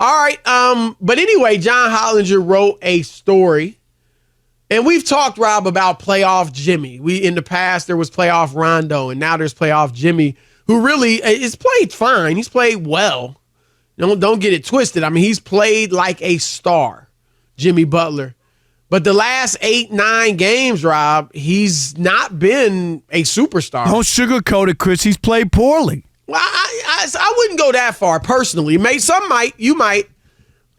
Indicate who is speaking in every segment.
Speaker 1: All right. But anyway, John Hollinger wrote a story. And we've talked, Rob, about playoff Jimmy. In the past, there was playoff Rondo, and now there's playoff Jimmy, who really is played fine. He's played well. Don't get it twisted. I mean, he's played like a star, Jimmy Butler. But the last 8-9 games, Rob, he's not been a superstar.
Speaker 2: Don't sugarcoat it, Chris. He's played poorly.
Speaker 1: Well, I wouldn't go that far personally. Some might. You might.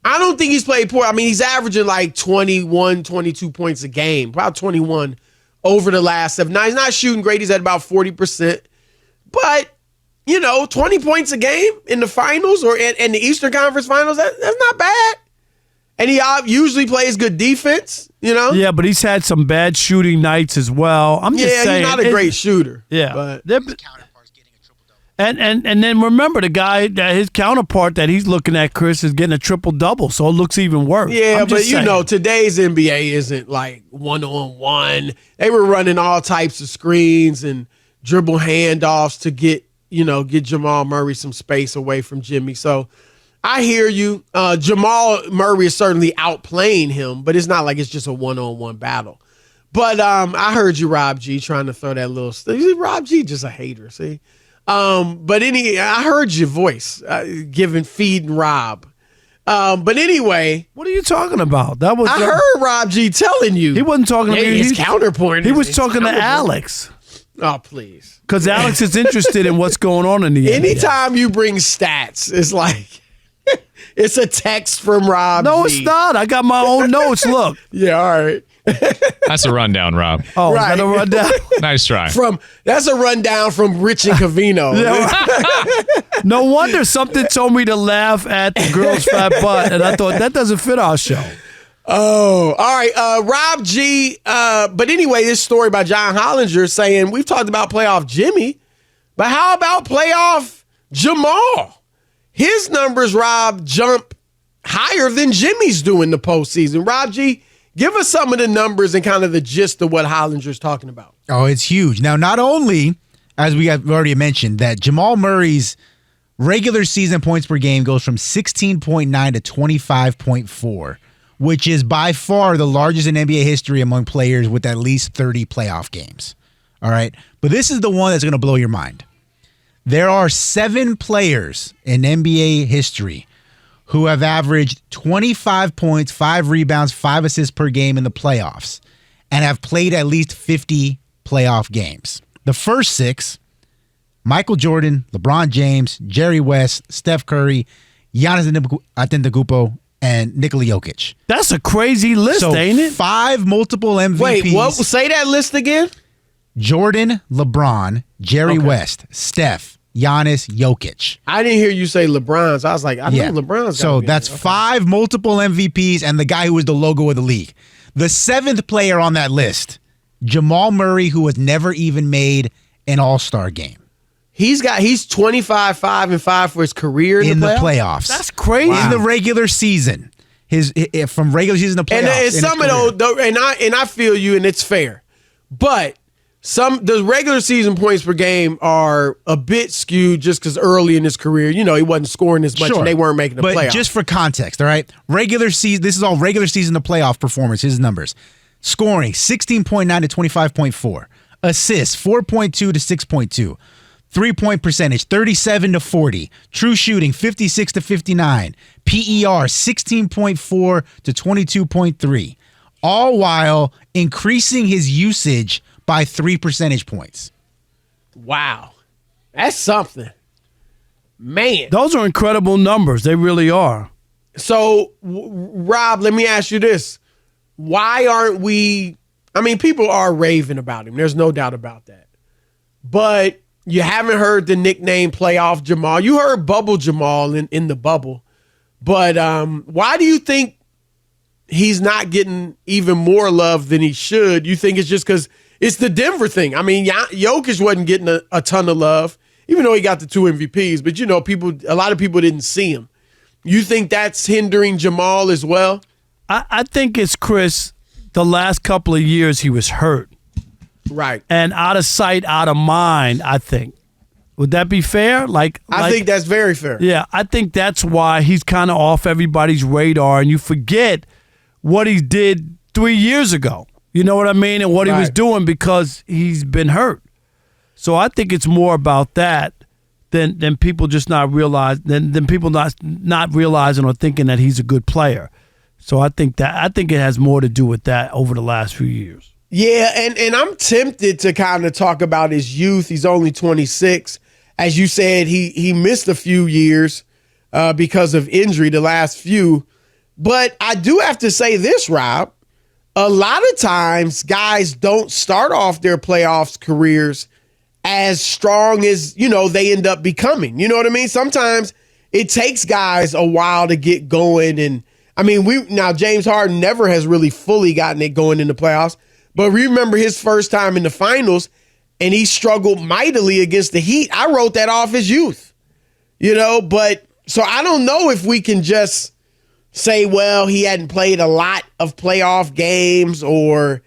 Speaker 1: I don't think he's played poor. I mean, he's averaging like 21, 22 points a game, about 21 over the last 7. Now, he's not shooting great. He's at about 40%. But, 20 points a game in the finals or in the Eastern Conference Finals, that's not bad. And he usually plays good defense,
Speaker 2: Yeah, but he's had some bad shooting nights as well. I'm just saying.
Speaker 1: He's not a great shooter.
Speaker 2: Yeah.
Speaker 1: But
Speaker 2: And then remember the guy, his counterpart that he's looking at, Chris, is getting a triple-double, so it looks even worse.
Speaker 1: Yeah, but today's NBA isn't like one-on-one. They were running all types of screens and dribble handoffs to get Jamal Murray some space away from Jimmy. So I hear you. Jamal Murray is certainly outplaying him, but it's not like it's just a one-on-one battle. But I heard you, Rob G, trying to throw that little – Rob G just a hater, see? I heard your voice feeding Rob. But anyway,
Speaker 2: what are you talking about?
Speaker 1: I heard Rob G telling you.
Speaker 2: He wasn't talking to me.
Speaker 1: His counterpoint.
Speaker 2: He was talking to Alex.
Speaker 1: Oh, please.
Speaker 2: Because Alex is interested in what's going on in the NBA.
Speaker 1: Anytime you bring stats, it's like it's a text from Rob
Speaker 2: No,
Speaker 1: G.
Speaker 2: it's not. I got my own notes. Look.
Speaker 1: Yeah, all right.
Speaker 3: That's a rundown, Rob.
Speaker 2: Oh,
Speaker 1: right.
Speaker 2: Is that a rundown?
Speaker 3: Nice try.
Speaker 1: That's a rundown from Rich and Covino.
Speaker 2: No wonder something told me to laugh at the girl's fat butt, and I thought that doesn't fit our show.
Speaker 1: Oh, all right. Rob G. But anyway, this story by John Hollinger saying we've talked about playoff Jimmy, but how about playoff Jamal? His numbers, Rob, jump higher than Jimmy's do in the postseason. Rob G., give us some of the numbers and kind of the gist of what Hollinger's talking about.
Speaker 4: Oh, it's huge. Now, not only, as we have already mentioned, that Jamal Murray's regular season points per game goes from 16.9 to 25.4, which is by far the largest in NBA history among players with at least 30 playoff games. All right? But this is the one that's going to blow your mind. There are 7 players in NBA history who have averaged 25 points, 5 rebounds, 5 assists per game in the playoffs and have played at least 50 playoff games. The first 6, Michael Jordan, LeBron James, Jerry West, Steph Curry, Giannis Antetokounmpo, and Nikola Jokic.
Speaker 2: That's a crazy list, ain't it?
Speaker 4: 5 multiple MVPs.
Speaker 1: Wait, what? Say that list again?
Speaker 4: Jordan, LeBron, Jerry West, Steph, Giannis, Jokic.
Speaker 1: I didn't hear you say LeBron's. I was like, I know LeBron's.
Speaker 4: So that's 5 multiple MVPs and the guy who was the logo of the league. The 7th player on that list, Jamal Murray, who has never even made an All-Star game.
Speaker 1: He's 25, 5, and 5 for his career in
Speaker 4: the playoffs.
Speaker 2: That's crazy.
Speaker 4: In the regular season. From regular season to playoffs.
Speaker 1: And some of those, and I feel you, and it's fair. But the regular season points per game are a bit skewed just because early in his career, he wasn't scoring as much and they weren't making the playoffs.
Speaker 4: But just for context, all right? Regular season, this is all regular season to playoff performance, his numbers. Scoring, 16.9 to 25.4. Assists, 4.2 to 6.2. 3-point percentage, 37 to 40. True shooting, 56 to 59. PER, 16.4 to 22.3. All while increasing his usage by 3 percentage points.
Speaker 1: Wow. That's something. Man.
Speaker 2: Those are incredible numbers. They really are.
Speaker 1: So, Rob, let me ask you this. Why aren't we – people are raving about him. There's no doubt about that. But you haven't heard the nickname Playoff Jamal. You heard Bubble Jamal in the bubble. But why do you think he's not getting even more love than he should? You think it's just because – it's the Denver thing. Jokic wasn't getting a ton of love, even though he got the 2 MVPs. But, a lot of people didn't see him. You think that's hindering Jamal as well?
Speaker 2: I think it's, Chris, the last couple of years he was hurt.
Speaker 1: Right.
Speaker 2: And out of sight, out of mind, I think. Would that be fair?
Speaker 1: I think that's very fair.
Speaker 2: Yeah, I think that's why he's kind of off everybody's radar, and you forget what he did 3 years ago. You know what I mean? And what he was doing because he's been hurt. So I think it's more about that than people just not realize than people not realizing or thinking that he's a good player. So I think it has more to do with that over the last few years.
Speaker 1: Yeah, and I'm tempted to kind of talk about his youth. He's only 26. As you said, he missed a few years because of injury, the last few. But I do have to say this, Rob. A lot of times guys don't start off their playoffs careers as strong as, they end up becoming. You know what I mean? Sometimes it takes guys a while to get going. And I mean, James Harden never has really fully gotten it going in the playoffs. But remember his first time in the finals, and he struggled mightily against the Heat. I wrote that off his youth, but so I don't know if we can just say, well, he hadn't played a lot of playoff games, or,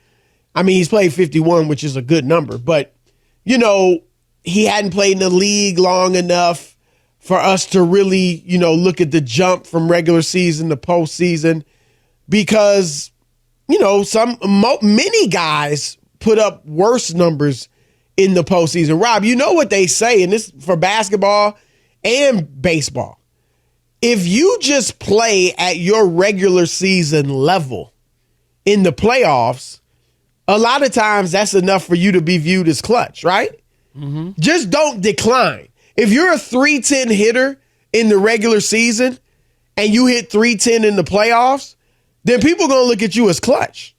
Speaker 1: he's played 51, which is a good number, but, he hadn't played in the league long enough for us to really, look at the jump from regular season to postseason, because, many guys put up worse numbers in the postseason. Rob, you know what they say, and this for basketball and baseball. If you just play at your regular season level in the playoffs, a lot of times that's enough for you to be viewed as clutch, right? Mm-hmm. Just don't decline. If you're a 310 hitter in the regular season and you hit 310 in the playoffs, then people are going to look at you as clutch.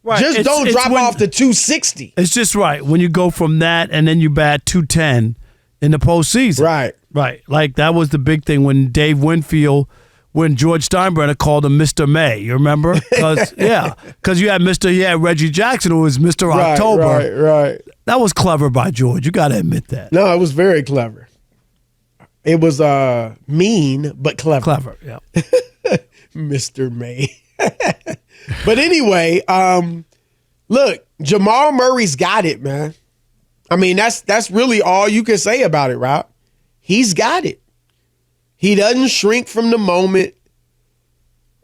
Speaker 1: Right. Just don't drop off to 260.
Speaker 2: It's just right. When you go from that and then you bat 210 in the postseason.
Speaker 1: Right.
Speaker 2: Right. Like that was the big thing when Dave Winfield, when George Steinbrenner called him Mr. May. You remember? Because you had Reggie Jackson who was Mr. October.
Speaker 1: Right.
Speaker 2: That was clever by George. You got to admit that.
Speaker 1: No, it was very clever. It was mean but clever.
Speaker 2: Clever, yeah.
Speaker 1: Mr. May. But anyway, look, Jamal Murray's got it, man. That's really all you can say about it, Rob. He's got it. He doesn't shrink from the moment.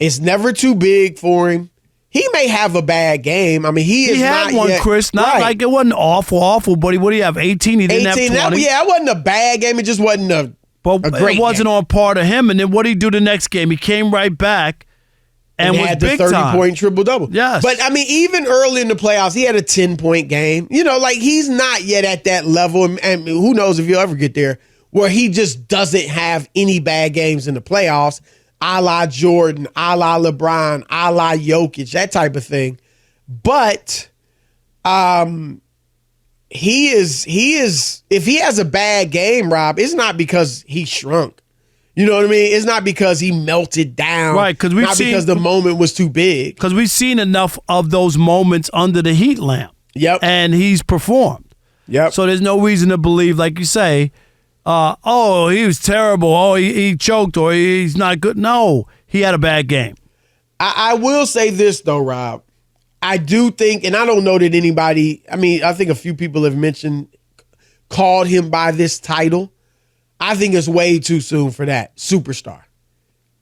Speaker 1: It's never too big for him. He may have a bad game. He
Speaker 2: had one, yet, Chris. Not like it wasn't awful, but what do you have, 18? He didn't have 20.
Speaker 1: It wasn't a bad game. It just wasn't a great
Speaker 2: it wasn't
Speaker 1: game.
Speaker 2: On part of him. And then what did he do the next game? He came right back and was
Speaker 1: had
Speaker 2: big
Speaker 1: the 30-point
Speaker 2: time.
Speaker 1: triple-double.
Speaker 2: Yes.
Speaker 1: But, even early in the playoffs, he had a 10-point game. He's not yet at that level, and who knows if he'll ever get there, where he just doesn't have any bad games in the playoffs, a la Jordan, a la LeBron, a la Jokic, that type of thing. But he is if he has a bad game, Rob, it's not because he shrunk. You know what I mean? It's not because he melted down.
Speaker 2: Right,
Speaker 1: because the moment was too big.
Speaker 2: Because we've seen enough of those moments under the heat lamp.
Speaker 1: Yep.
Speaker 2: And he's performed.
Speaker 1: Yep.
Speaker 2: So there's no reason to believe, like you say, he was terrible. Oh, he choked or he's not good. No, he had a bad game.
Speaker 1: I will say this, though, Rob. I do think, and I don't know that anybody, I think a few people have called him by this title. I think it's way too soon for that. Superstar.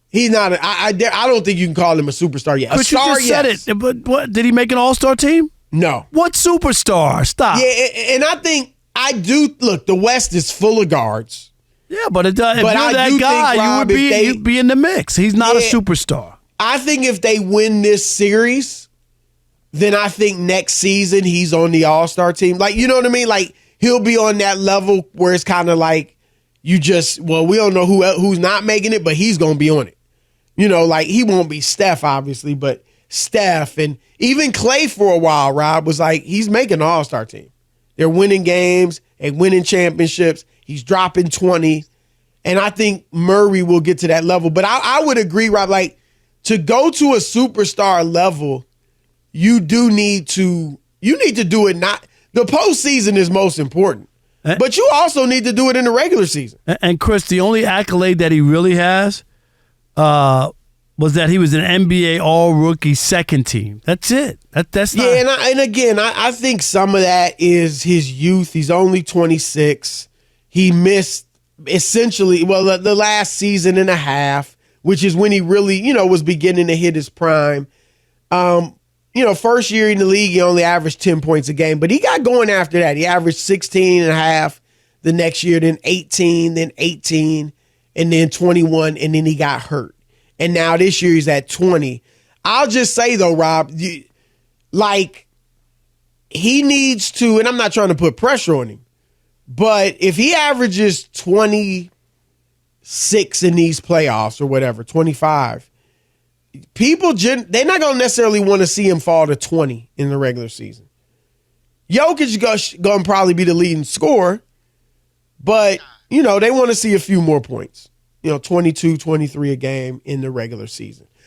Speaker 1: He's not, I don't think you can call him a superstar yet.
Speaker 2: But you just said it. But what, did he make an all-star team?
Speaker 1: No.
Speaker 2: What superstar? Stop.
Speaker 1: Yeah, and I do, look, the West is full of guards.
Speaker 2: Yeah, but if you're that guy, Rob, you'd be in the mix. He's not a superstar.
Speaker 1: I think if they win this series, then I think next season he's on the all-star team. Like, you know what I mean? Like, he'll be on that level where it's kind of like we don't know who's not making it, but he's going to be on it. Like he won't be Steph, obviously, but Steph and even Clay for a while, Rob, was like, he's making an all-star team. They're winning games and winning championships. He's dropping 20. And I think Murray will get to that level. But I would agree, Rob, like to go to a superstar level, you need to do it not. The postseason is most important. But you also need to do it in the regular season.
Speaker 2: And Chris, the only accolade that he really has, was that he was an NBA All-Rookie second team. That's it. That's not.
Speaker 1: Yeah, I think some of that is his youth. He's only 26. He missed essentially, the last season and a half, which is when he really, was beginning to hit his prime. First year in the league, he only averaged 10 points a game, but he got going after that. He averaged 16 and a half the next year, then 18, then 18, and then 21, and then he got hurt. And now this year he's at 20. I'll just say, though, Rob, he needs to, and I'm not trying to put pressure on him, but if he averages 26 in these playoffs or whatever, 25, they're not going to necessarily want to see him fall to 20 in the regular season. Jokic is going to probably be the leading scorer, but, they want to see a few more points. 22, 23 a game in the regular season.